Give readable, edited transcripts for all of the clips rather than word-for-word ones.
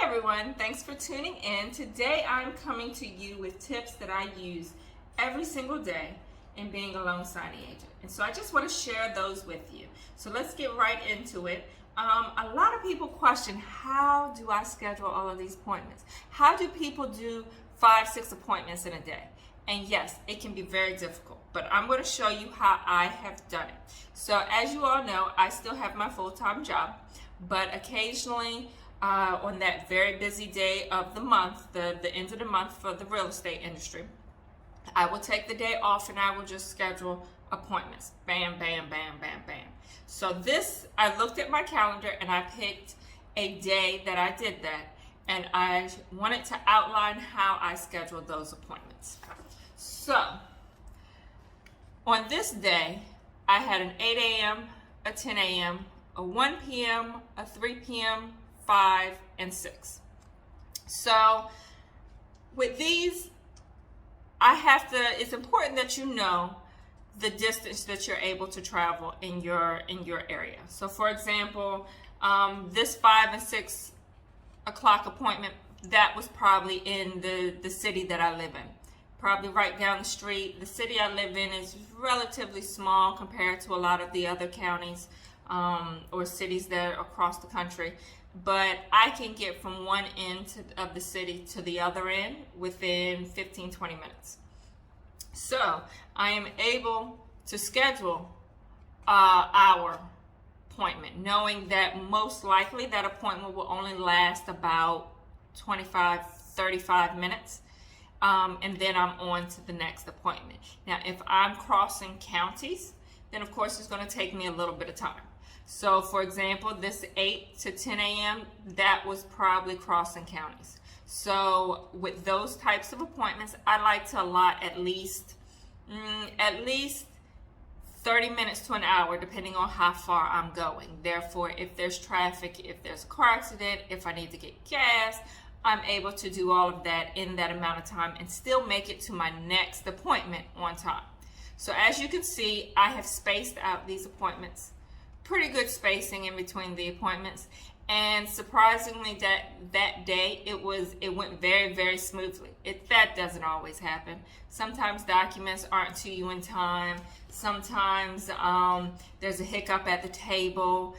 Hi everyone, thanks for tuning in. Today I'm coming to you with tips that I use every single day in being a loan signing agent. And so I just want to share those with you. So let's get right into it. A lot of people question, how do I schedule all of these appointments? How do people do 5-6 appointments in a day? And yes, it can be very difficult, but I'm going to show you how I have done it. So as you all know, I still have my full-time job, but occasionally on that very busy day of the month, the end of the month for the real estate industry, I will take the day off and I will just schedule appointments. Bam, bam, bam, bam, bam. So I looked at my calendar and I picked a day that I did that, and I wanted to outline how I scheduled those appointments. So on this day, I had an 8 a.m., a 10 a.m., a 1 p.m., a 3 p.m., 5, and 6. So with these, it's important that you know the distance that you're able to travel in your area. So for example, this 5 and 6 o'clock appointment, that was probably in the city that I live in. Probably right down the street. The city I live in is relatively small compared to a lot of the other counties or cities that are across the country. But I can get from one end of the city to the other end within 15-20 minutes. So I am able to schedule our appointment, knowing that most likely that appointment will only last about 25-35 minutes. And then I'm on to the next appointment. Now, if I'm crossing counties, then of course it's going to take me a little bit of time. So for example, this 8 to 10 a.m., that was probably crossing counties. So with those types of appointments, I like to allot at least 30 minutes to an hour, depending on how far I'm going. Therefore, if there's traffic, if there's a car accident, if I need to get gas, I'm able to do all of that in that amount of time and still make it to my next appointment on time. So as you can see, I have spaced out these appointments. Pretty good spacing in between the appointments, and surprisingly that day it went very, very smoothly. That doesn't always happen. Sometimes documents aren't to you in time. Sometimes there's a hiccup at the table.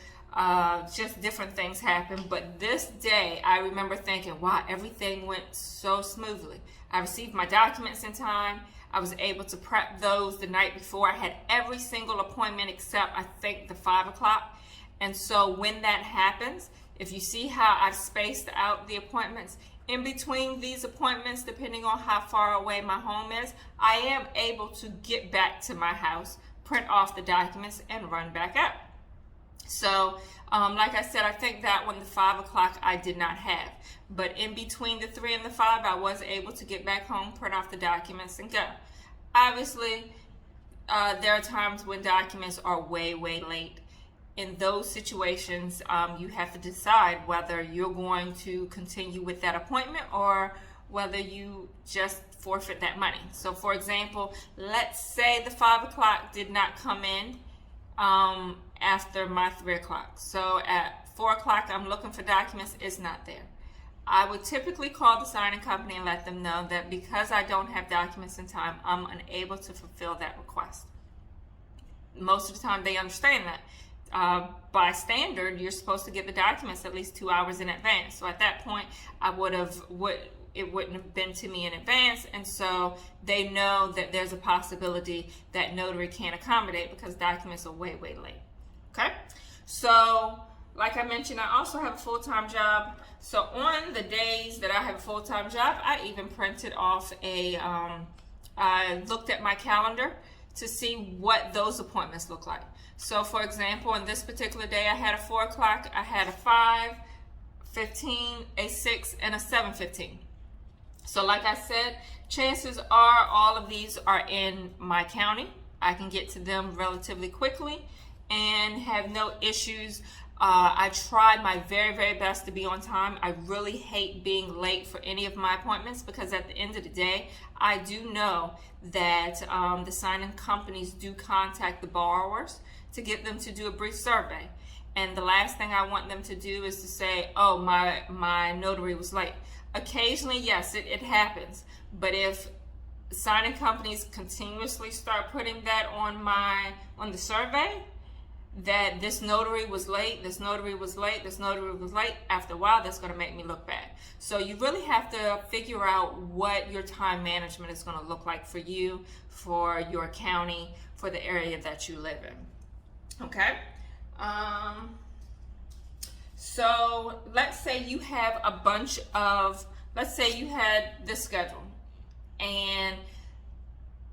Just different things happen. But this day I remember thinking, wow, everything went so smoothly. I received my documents in time. I was able to prep those the night before. I had every single appointment except I think the 5 o'clock. And so when that happens, if you see how I've spaced out the appointments, in between these appointments, depending on how far away my home is, I am able to get back to my house, print off the documents, and run back out. So like I said, I think that one, the 5 o'clock, I did not have. But in between the 3 and the 5, I was able to get back home, print off the documents, and go. Obviously, there are times when documents are way, way late. In those situations, you have to decide whether you're going to continue with that appointment or whether you just forfeit that money. So for example, let's say the 5 o'clock did not come in after my 3 o'clock. So at 4 o'clock, I'm looking for documents, it's not there. I would typically call the signing company and let them know that because I don't have documents in time, I'm unable to fulfill that request. Most of the time they understand that. By standard, you're supposed to get the documents at least 2 hours in advance. So at that point, it wouldn't have been to me in advance, and so they know that there's a possibility that notary can't accommodate because documents are way, way late. Okay? So like I mentioned, I also have a full-time job. So on the days that I have a full-time job, I even printed off I looked at my calendar to see what those appointments look like. So for example, on this particular day, I had a 4 o'clock, I had a 5:15, a 6, and a 7:15. So like I said, chances are all of these are in my county. I can get to them relatively quickly and have no issues. I try my very, very best to be on time. I really hate being late for any of my appointments because at the end of the day, I do know that the signing companies do contact the borrowers to get them to do a brief survey. And the last thing I want them to do is to say, oh, my notary was late. Occasionally, yes, it happens. But if signing companies continuously start putting that on the survey, that this notary was late, this notary was late, this notary was late, after a while, that's going to make me look bad. So you really have to figure out what your time management is going to look like for you, for your county, for the area that you live in. Okay? So let's say you have a bunch of, let's say you had this schedule. And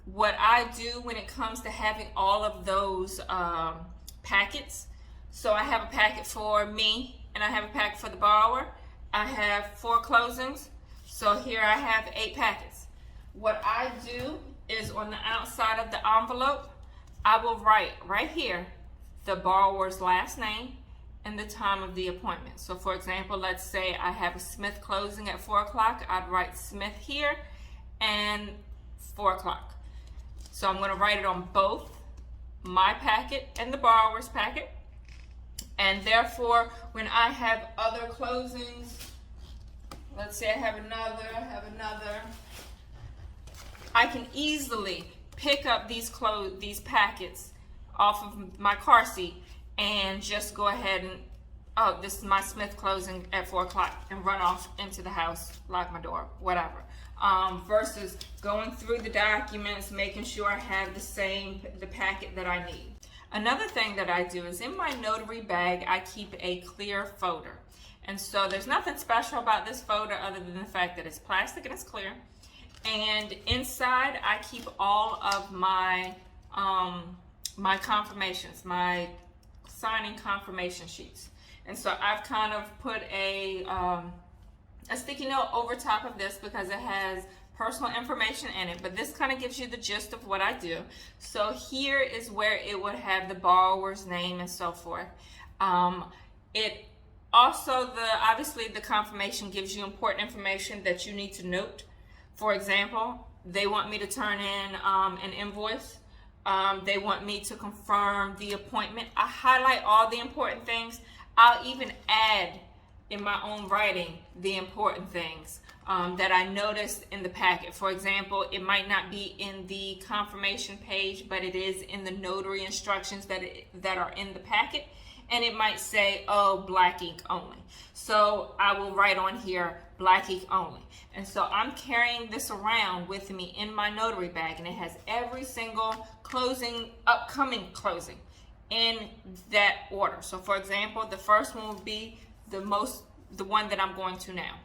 what I do when it comes to having all of those packets, so I have a packet for me and I have a packet for the borrower. I have 4 closings, so here I have 8 packets. What I do is on the outside of the envelope, I will write right here the borrower's last name and the time of the appointment. So for example, let's say I have a Smith closing at 4 o'clock. I'd write Smith here and 4 o'clock. So I'm going to write it on both my packet and the borrower's packet. And therefore, when I have other closings, let's say I have another, I can easily pick up these packets off of my car seat and just go ahead and, oh, this is my Smith closing at 4 o'clock, and run off into the house, lock my door, whatever. Versus going through the documents, making sure I have the packet that I need. Another thing that I do is in my notary bag, I keep a clear folder. And so there's nothing special about this folder other than the fact that it's plastic and it's clear. And inside, I keep all of my my confirmations, my signing confirmation sheets. And so I've kind of put a sticky note over top of this because it has personal information in it, but this kind of gives you the gist of what I do. So here is where it would have the borrower's name and so forth. It also, obviously the confirmation gives you important information that you need to note. For example, they want me to turn in an invoice. They want me to confirm the appointment. I highlight all the important things. I'll even add in my own writing the important things that I noticed in the packet. For example, it might not be in the confirmation page, but it is in the notary instructions that are in the packet, and it might say, oh, black ink only. So I will write on here, black ink only. And so I'm carrying this around with me in my notary bag, and it has every single upcoming closing in that order. So for example, the first one would be the one that I'm going to now.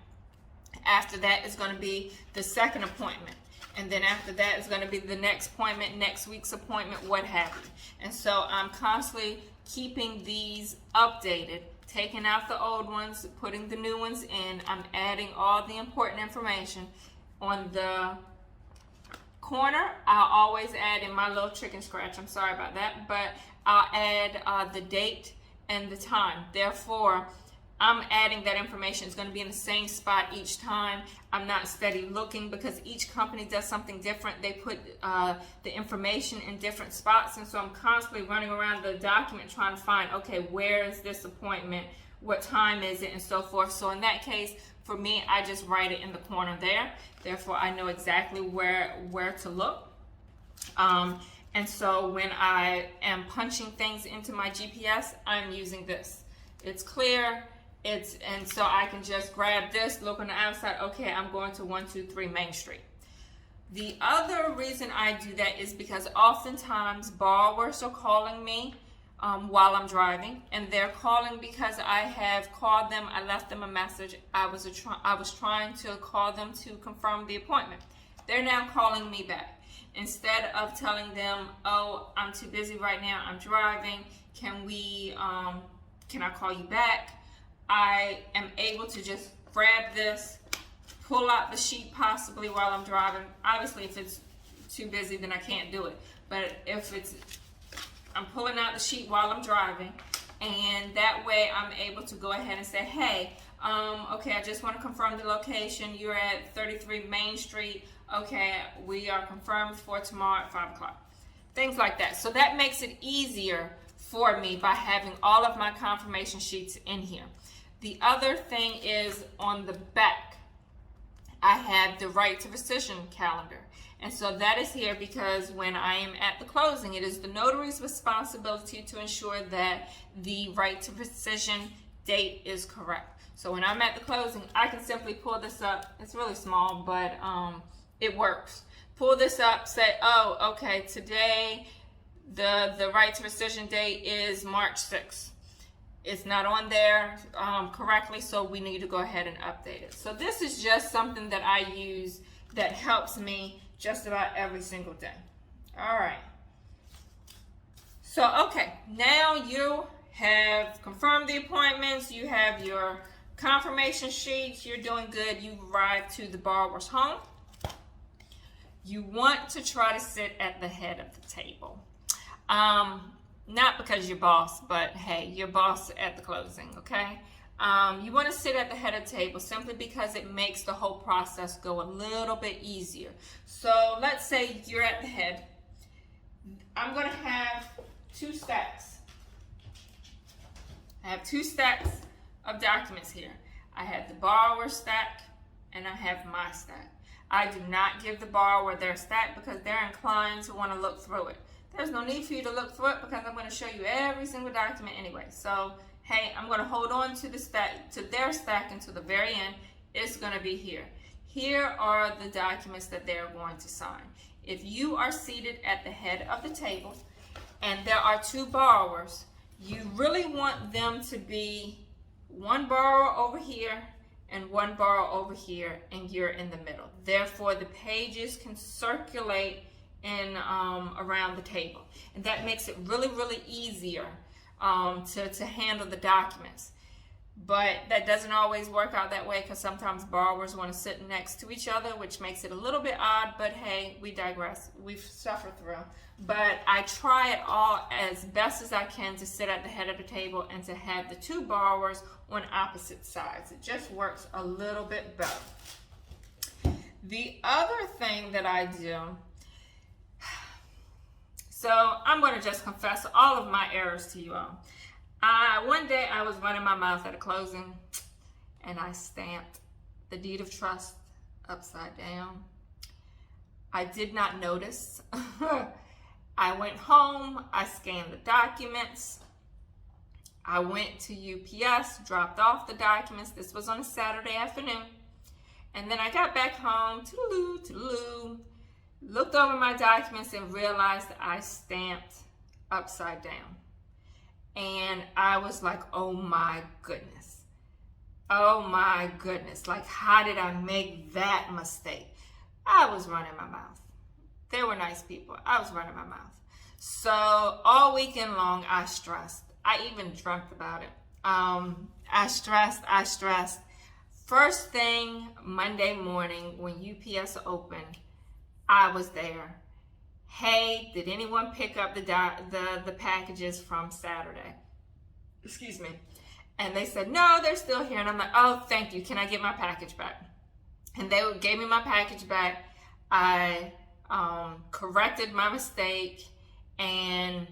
After that is going to be the second appointment. And then after that is going to be the next appointment, next week's appointment, what have you. And so I'm constantly keeping these updated, taking out the old ones, putting the new ones in. I'm adding all the important information. On the corner, I'll always add in my little chicken scratch, I'm sorry about that, but I'll add the date and the time. Therefore, I'm adding that information. It's going to be in the same spot each time. I'm not steady looking because each company does something different. They put the information in different spots, and so I'm constantly running around the document trying to find, okay, where is this appointment? What time is it? And so forth. So in that case, for me, I just write it in the corner there. Therefore, I know exactly where to look. And so when I am punching things into my GPS, I'm using this. It's clear. And so I can just grab this, look on the outside, okay, I'm going to 123 Main Street. The other reason I do that is because oftentimes borrowers are calling me while I'm driving, and they're calling because I have called them, I left them a message, I was trying to call them to confirm the appointment. They're now calling me back. Instead of telling them, oh, I'm too busy right now, I'm driving, can I call you back? I am able to just grab this, pull out the sheet possibly while I'm driving. Obviously, if it's too busy, then I can't do it. But if I'm pulling out the sheet while I'm driving, and that way I'm able to go ahead and say, hey, okay, I just want to confirm the location. You're at 33 Main Street. Okay, we are confirmed for tomorrow at 5 o'clock. Things like that. So that makes it easier for me by having all of my confirmation sheets in here. The other thing is on the back, I have the right to rescission calendar. And so that is here because when I am at the closing, it is the notary's responsibility to ensure that the right to rescission date is correct. So when I'm at the closing, I can simply pull this up. It's really small, but it works. Pull this up, say, oh, okay, today the right to rescission date is March 6th. It's not on there correctly, so we need to go ahead and update it. So this is just something that I use that helps me just about every single day. All right. So, okay, now you have confirmed the appointments, you have your confirmation sheets, you're doing good, you arrived to the borrower's home. You want to try to sit at the head of the table. Not because you're boss, but hey, you're boss at the closing, okay? You want to sit at the head of the table simply because it makes the whole process go a little bit easier. So let's say you're at the head. I'm going to have two stacks. I have two stacks of documents here. I have the borrower stack and I have my stack. I do not give the borrower their stack because they're inclined to want to look through it. There's no need for you to look through it because I'm going to show you every single document anyway. So, hey, I'm going to hold on to the stack, to their stack until the very end. It's going to be here. Here are the documents that they're going to sign. If you are seated at the head of the table and there are two borrowers, you really want them to be one borrower over here and one borrower over here, and you're in the middle. Therefore, the pages can circulate in around the table, and that makes it really, really easier to handle the documents. But that doesn't always work out that way because sometimes borrowers want to sit next to each other, which makes it a little bit odd, but hey, we digress. We've suffered through. But I try it all as best as I can to sit at the head of the table and to have the two borrowers on opposite sides. It just works a little bit better. The other thing that I do, so I'm going to just confess all of my errors to you all. One day I was running my mouth at a closing and I stamped the deed of trust upside down. I did not notice. I went home, I scanned the documents. I went to UPS, dropped off the documents. This was on a Saturday afternoon. And then I got back home, looked over my documents and realized I stamped upside down. And I was like, oh my goodness. Oh my goodness. Like, how did I make that mistake? I was running my mouth. They were nice people. I was running my mouth. So all weekend long, I stressed. I even dreamt about it. I stressed. First thing Monday morning when UPS opened, I was there. Hey, did anyone pick up the packages from Saturday? Excuse me. And they said, no, they're still here. And I'm like, oh, thank you. Can I get my package back? And they gave me my package back. I corrected my mistake and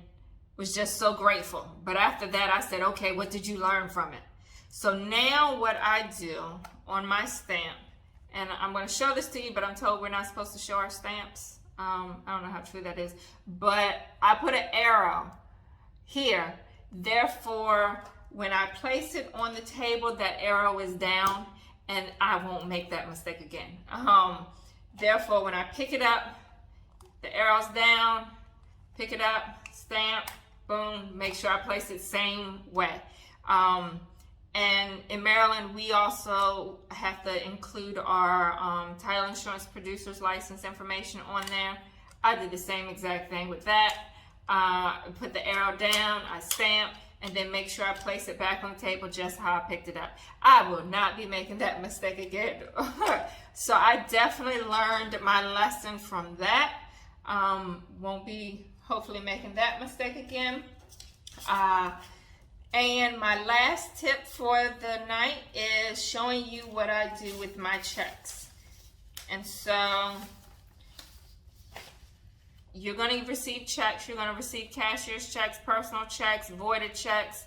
was just so grateful. But after that, I said, okay, what did you learn from it? So now what I do on my stamp, and I'm going to show this to you, but I'm told we're not supposed to show our stamps. I don't know how true that is, but I put an arrow here. Therefore, when I place it on the table, that arrow is down and I won't make that mistake again. Therefore, when I pick it up, the arrow's down, pick it up, stamp, boom, make sure I place it same way. And in Maryland, we also have to include our title insurance producer's license information on there. I did the same exact thing with that. Put the arrow down, I stamp, and then make sure I place it back on the table just how I picked it up. I will not be making that mistake again. So I definitely learned my lesson from that. Won't be hopefully making that mistake again. And my last tip for the night is showing you what I do with my checks. And so you're going to receive checks. You're going to receive cashier's checks, personal checks, voided checks.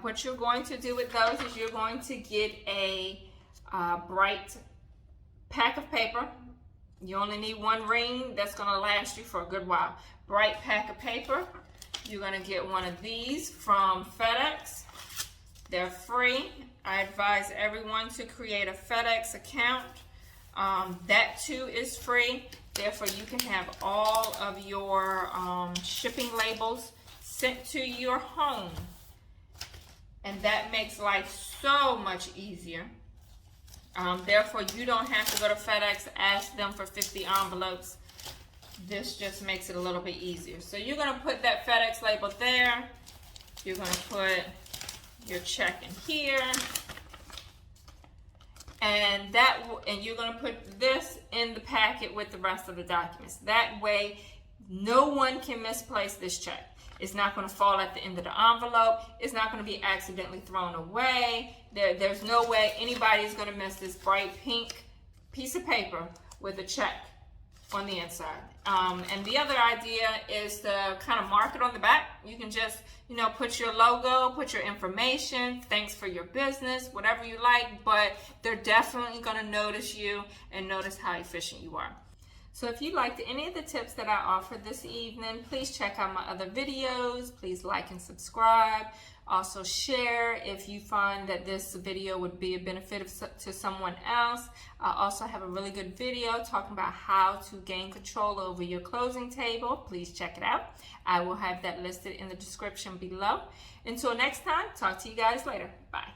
What you're going to do with those is you're going to get a bright pack of paper. You only need one ring. That's going to last you for a good while. Bright pack of paper. You're going to get one of these from FedEx. They're free. I advise everyone to create a FedEx account. That too is free. Therefore, you can have all of your shipping labels sent to your home. And that makes life so much easier. Therefore, you don't have to go to FedEx, ask them for 50 envelopes. This just makes it a little bit easier. So you're going to put that FedEx label there. You're going to put your check in here. And you're going to put this in the packet with the rest of the documents. That way, no one can misplace this check. It's not going to fall at the end of the envelope. It's not going to be accidentally thrown away. There's no way anybody's going to miss this bright pink piece of paper with a check on the inside. And the other idea is to kind of mark it on the back. You can just, put your logo, put your information, thanks for your business, whatever you like, but they're definitely going to notice you and notice how efficient you are. So if you liked any of the tips that I offered this evening, please check out my other videos. Please like and subscribe. Also share if you find that this video would be a benefit to someone else. I also have a really good video talking about how to gain control over your closing table. Please check it out. I will have that listed in the description below. Until next time, talk to you guys later. Bye.